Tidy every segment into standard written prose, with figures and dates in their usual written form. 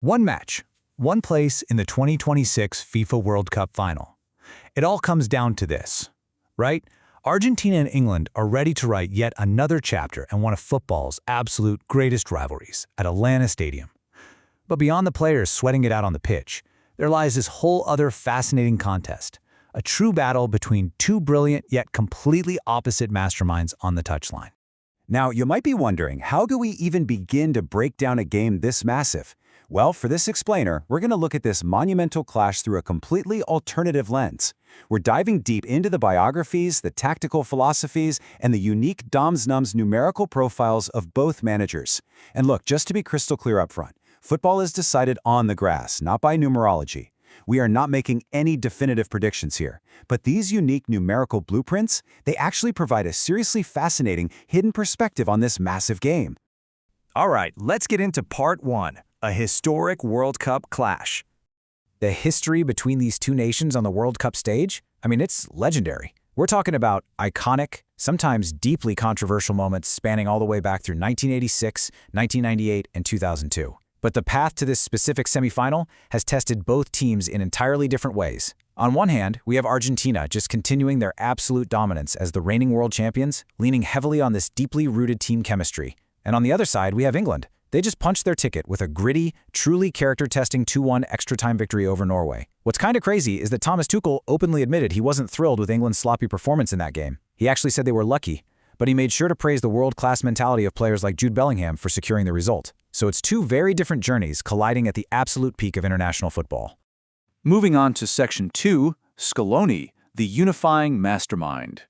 One match, one place in the 2026 FIFA World Cup final. It all comes down to this, right? Argentina and England are ready to write yet another chapter in one of football's absolute greatest rivalries at Atlanta Stadium. But beyond the players sweating it out on the pitch, there lies this whole other fascinating contest, a true battle between two brilliant yet completely opposite masterminds on the touchline. Now, you might be wondering, how do we even begin to break down a game this massive? Well, for this explainer, we're going to look at this monumental clash through a completely alternative lens. We're diving deep into the biographies, the tactical philosophies, and the unique doms-nums numerical profiles of both managers. And look, just to be crystal clear up front, football is decided on the grass, not by numerology. We are not making any definitive predictions here, but these unique numerical blueprints, they actually provide a seriously fascinating hidden perspective on this massive game. All right, let's get into part one, a historic World Cup clash. The history between these two nations on the World Cup stage? I mean, it's legendary. We're talking about iconic, sometimes deeply controversial moments spanning all the way back through 1986, 1998, and 2002. But the path to this specific semifinal has tested both teams in entirely different ways. On one hand, we have Argentina just continuing their absolute dominance as the reigning world champions, leaning heavily on this deeply rooted team chemistry. And on the other side, we have England. They just punched their ticket with a gritty, truly character-testing 2-1 extra-time victory over Norway. What's kind of crazy is that Thomas Tuchel openly admitted he wasn't thrilled with England's sloppy performance in that game. He actually said they were lucky, but he made sure to praise the world-class mentality of players like Jude Bellingham for securing the result. So it's two very different journeys colliding at the absolute peak of international football. Moving on to section 2, Scaloni, the unifying mastermind.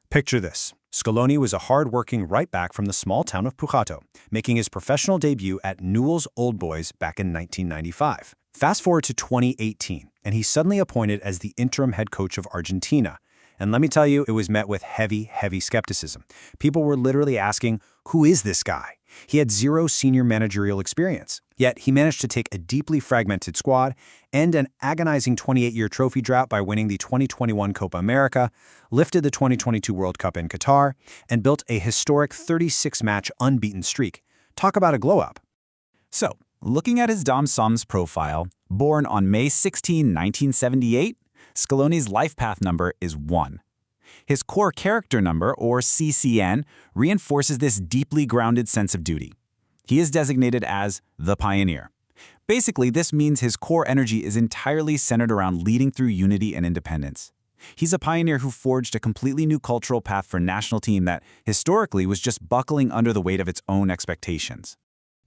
Picture this. Scaloni was a hard-working right-back from the small town of Pujato, making his professional debut at Newell's Old Boys back in 1995. Fast forward to 2018, and he's suddenly appointed as the interim head coach of Argentina. And let me tell you, it was met with heavy skepticism. People were literally asking, who is this guy? He had zero senior managerial experience. Yet he managed to take a deeply fragmented squad, end an agonizing 28-year trophy drought by winning the 2021 Copa America, lifted the 2022 World Cup in Qatar, and built a historic 36-match unbeaten streak. Talk about a glow-up. So, looking at his Dom-Soms profile, born on May 16, 1978, Scaloni's life path number is 1. His core character number, or CCN, reinforces this deeply grounded sense of duty. He is designated as the pioneer. Basically, this means his core energy is entirely centered around leading through unity and independence. He's a pioneer who forged a completely new cultural path for a national team that, historically, was just buckling under the weight of its own expectations.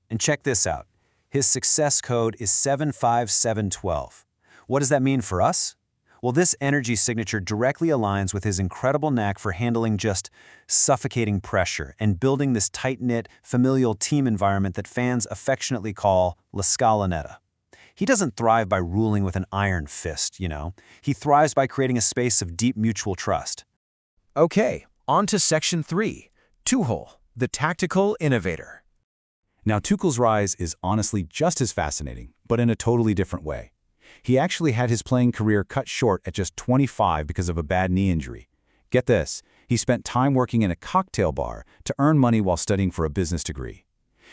And check this out. His success code is 75712. What does that mean for us? Well, this energy signature directly aligns with his incredible knack for handling just suffocating pressure and building this tight-knit, familial team environment that fans affectionately call La Scaloneta. He doesn't thrive by ruling with an iron fist, you know. He thrives by creating a space of deep mutual trust. Okay, on to section 3, Tuchel, the tactical innovator. Now, Tuchel's rise is honestly just as fascinating, but in a totally different way. He actually had his playing career cut short at just 25 because of a bad knee injury. Get this, he spent time working in a cocktail bar to earn money while studying for a business degree.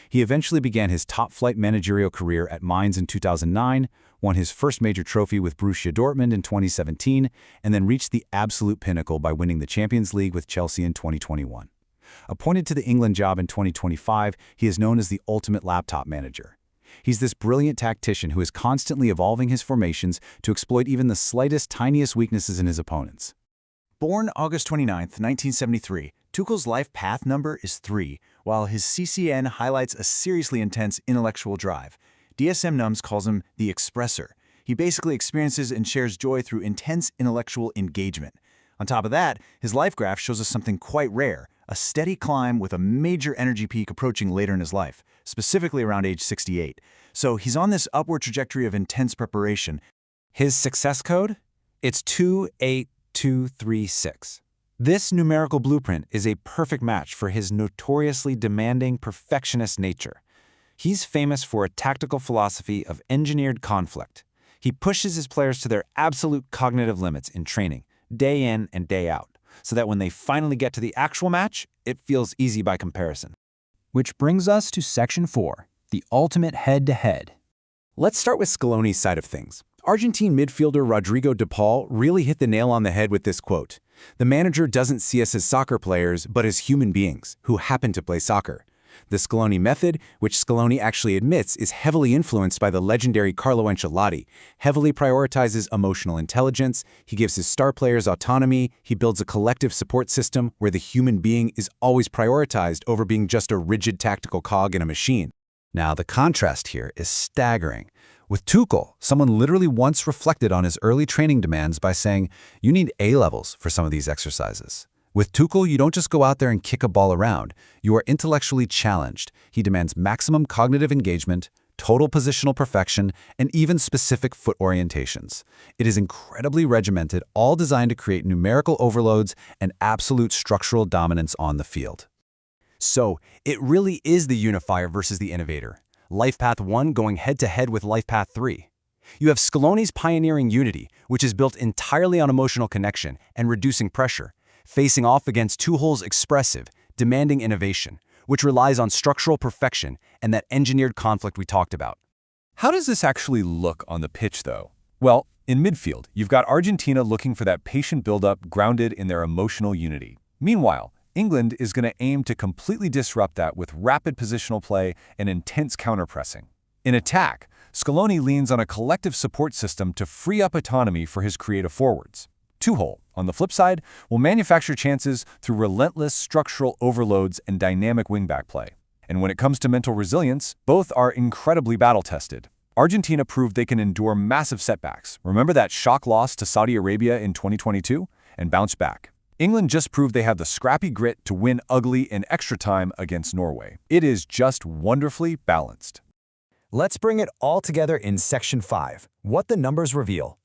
He eventually began his top-flight managerial career at Mainz in 2009, won his first major trophy with Borussia Dortmund in 2017, and then reached the absolute pinnacle by winning the Champions League with Chelsea in 2021. Appointed to the England job in 2025, he is known as the ultimate laptop manager. He's this brilliant tactician who is constantly evolving his formations to exploit even the slightest, tiniest weaknesses in his opponents. Born August 29, 1973, Tuchel's life path number is 3, while his CCN highlights a seriously intense intellectual drive. DSM-Nums calls him the expressor. He basically experiences and shares joy through intense intellectual engagement. On top of that, his life graph shows us something quite rare, a steady climb with a major energy peak approaching later in his life, specifically around age 68. So he's on this upward trajectory of intense preparation. His success code? It's 28236. This numerical blueprint is a perfect match for his notoriously demanding, perfectionist nature. He's famous for a tactical philosophy of engineered conflict. He pushes his players to their absolute cognitive limits in training, day in and day out, so that when they finally get to the actual match, it feels easy by comparison. Which brings us to section 4, the ultimate head-to-head. Let's start with Scaloni's side of things. Argentine midfielder Rodrigo de Paul really hit the nail on the head with this quote. "The manager doesn't see us as soccer players, but as human beings who happen to play soccer." The Scaloni method, which Scaloni actually admits is heavily influenced by the legendary Carlo Ancelotti, heavily prioritizes emotional intelligence, he gives his star players autonomy, he builds a collective support system where the human being is always prioritized over being just a rigid tactical cog in a machine. Now, the contrast here is staggering. With Tuchel, someone literally once reflected on his early training demands by saying, you need A levels for some of these exercises. With Tuchel, you don't just go out there and kick a ball around. You are intellectually challenged. He demands maximum cognitive engagement, total positional perfection, and even specific foot orientations. It is incredibly regimented, all designed to create numerical overloads and absolute structural dominance on the field. So, it really is the unifier versus the innovator. LifePath 1 going head-to-head with LifePath 3. You have Scaloni's pioneering unity, which is built entirely on emotional connection and reducing pressure, facing off against Tuchel's expressive, demanding innovation, which relies on structural perfection and that engineered conflict we talked about. How does this actually look on the pitch, though? Well, in midfield, you've got Argentina looking for that patient build-up grounded in their emotional unity. Meanwhile, England is going to aim to completely disrupt that with rapid positional play and intense counterpressing. In attack, Scaloni leans on a collective support system to free up autonomy for his creative forwards. Tuchel, on the flip side, will manufacture chances through relentless structural overloads and dynamic wingback play. And when it comes to mental resilience, both are incredibly battle-tested. Argentina proved they can endure massive setbacks. Remember that shock loss to Saudi Arabia in 2022? And bounce back. England just proved they have the scrappy grit to win ugly in extra time against Norway. It is just wonderfully balanced. Let's bring it all together in Section 5, what the numbers reveal.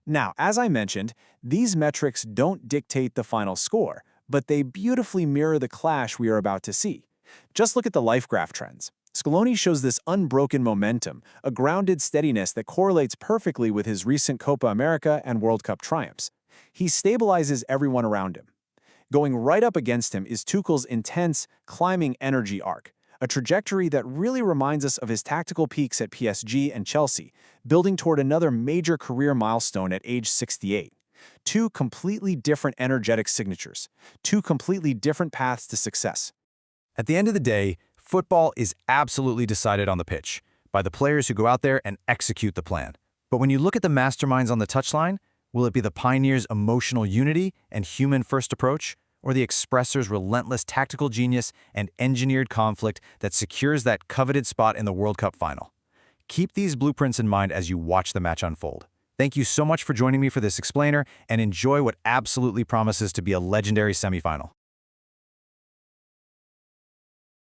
Now, as I mentioned, these metrics don't dictate the final score, but they beautifully mirror the clash we are about to see. Just look at the life graph trends. Scaloni shows this unbroken momentum, a grounded steadiness that correlates perfectly with his recent Copa America and World Cup triumphs. He stabilizes everyone around him. Going right up against him is Tuchel's intense, climbing energy arc, a trajectory that really reminds us of his tactical peaks at PSG and Chelsea, building toward another major career milestone at age 68. Two completely different energetic signatures, two completely different paths to success. At the end of the day, football is absolutely decided on the pitch, by the players who go out there and execute the plan. But when you look at the masterminds on the touchline, will it be the pioneers' emotional unity and human-first approach, or the expressor's relentless tactical genius and engineered conflict that secures that coveted spot in the World Cup final? Keep these blueprints in mind as you watch the match unfold. Thank you so much for joining me for this explainer, and enjoy what absolutely promises to be a legendary semifinal.